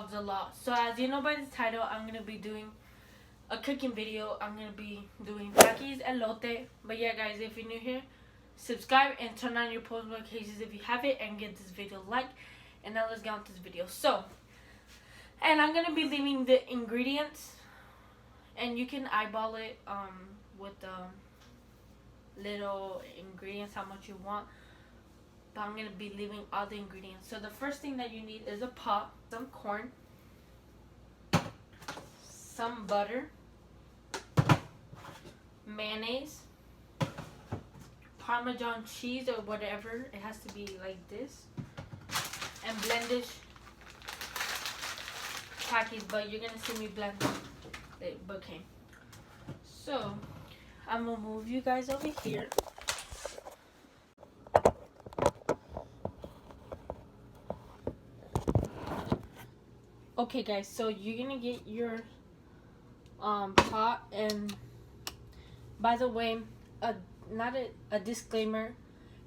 involves a lot. So as you know by the title, I'm gonna be doing a cooking video. I'm gonna be doing takis elote. But yeah, guys, if you're new here, subscribe and turn on your post notifications if you have it, and give this video a like. And now let's get on to this video. So, and I'm gonna be leaving the ingredients, and you can eyeball it with the little ingredients how much you want. But I'm gonna be leaving all the ingredients. So the first thing that you need is a pot, some corn, some butter, mayonnaise, Parmesan cheese or whatever. It has to be like this. And blendish takis, but you're gonna see me blend it. Okay. So I'm gonna move you guys over here. Okay, guys. So you're gonna get your pot, and by the way, not a disclaimer.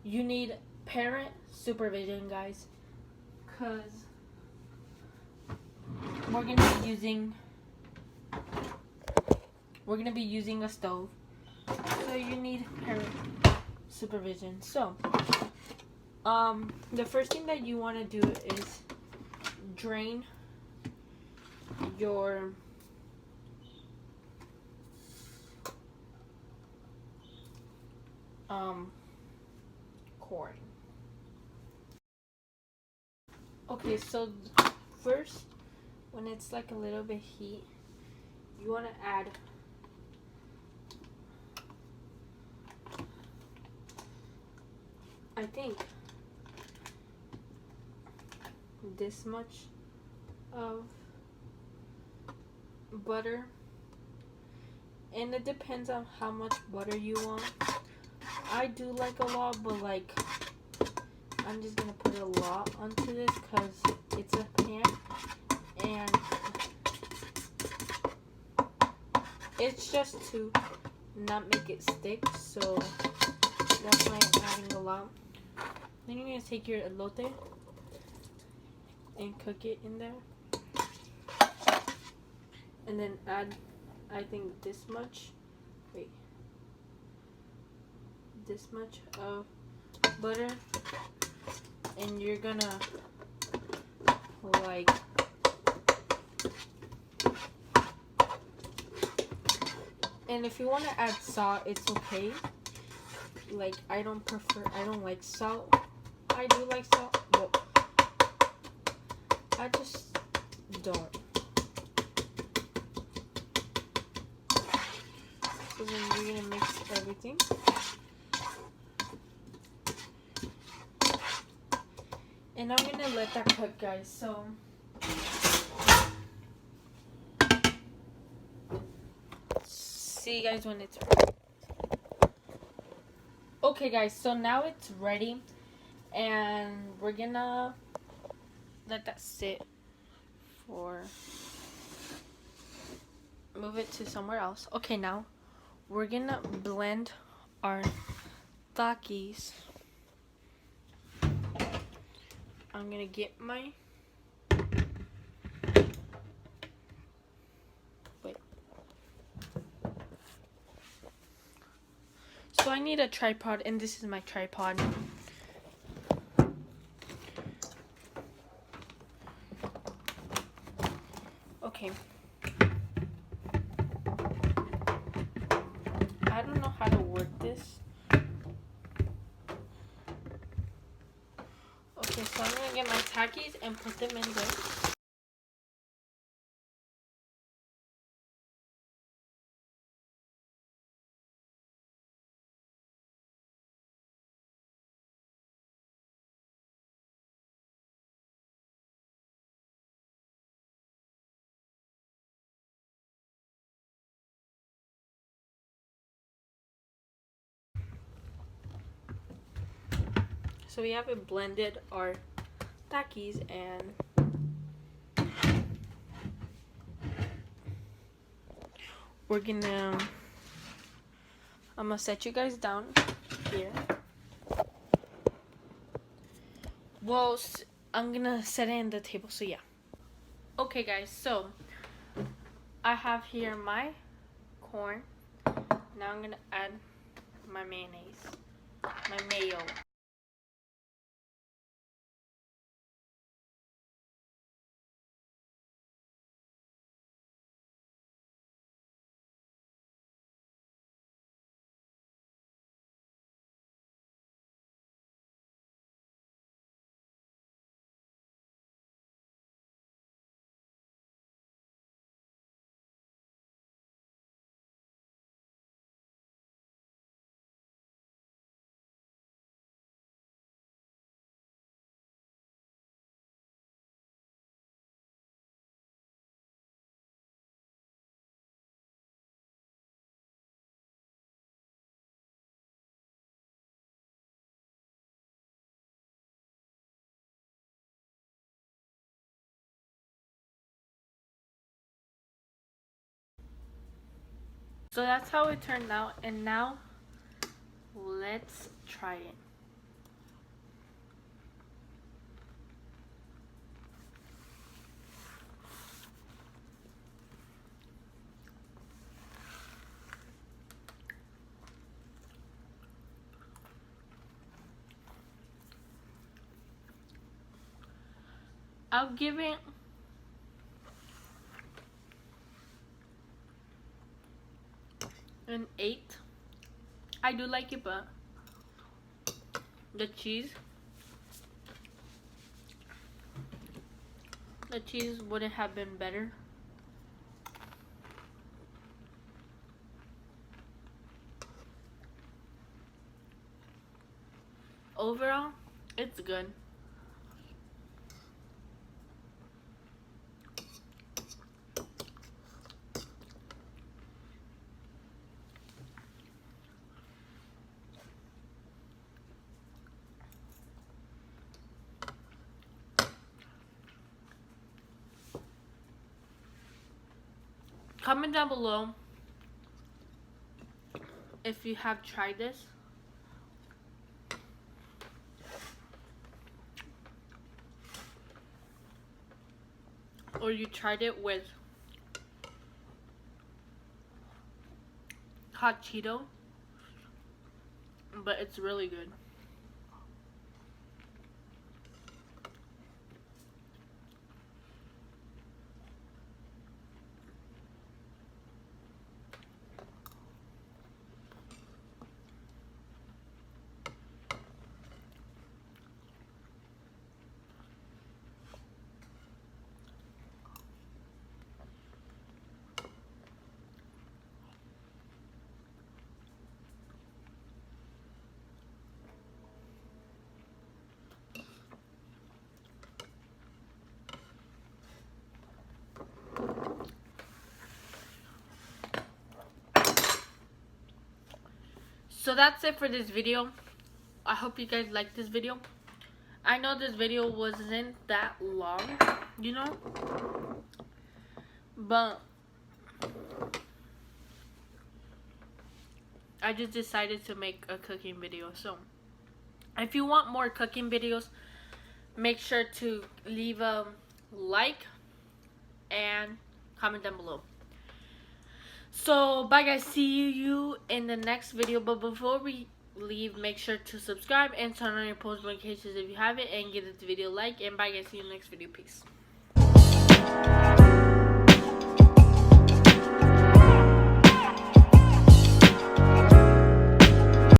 You need parent supervision, guys, because we're gonna be using a stove, so you need parent supervision. So the first thing that you want to do is drain your corn. Okay, so first, when it's like a little bit heat, you want to add I think this much of butter, and it depends on how much butter you want. I do like a lot, but like I'm just gonna put a lot onto this because it's a pan and it's just to not make it stick, so that's why I'm adding a lot. Then you're gonna take your elote and cook it in there, and then add, I think this much of butter, and you're gonna like and if you want to add salt, it's okay. Like I don't like salt. I do like salt, but I just don't. So then you're gonna mix everything. And I'm gonna let that cook, guys. So see you guys when it's ready. Okay, guys, so now it's ready, and we're gonna let that sit for, move it to somewhere else. Okay, now we're gonna blend our takis. I'm gonna get my So I need a tripod, and this is my tripod. Okay. I don't know how to work this. Okay, so I'm gonna get my takis and put them in there. So we haven't blended our takis, and we're gonna, I'm gonna set you guys down here. Well, I'm gonna set it in the table, so yeah. Okay. Okay guys, so I have here my corn. Now I'm gonna add my mayonnaise, my mayo. So that's how it turned out, and now let's try it. I'll give it an 8. I do like it, but the cheese wouldn't have been better. Overall, it's good. Comment down below if you have tried this. Or you tried it with hot Cheeto, but it's really good. So that's it for this video. I hope you guys liked this video. I know this video wasn't that long, you know, but I just decided to make a cooking video. So if you want more cooking videos, make sure to leave a like and comment down below. So bye guys, see you in the next video. But before we leave, make sure to subscribe and turn on your post notifications if you haven't, and give this video a like. And bye guys, see you in the next video. Peace.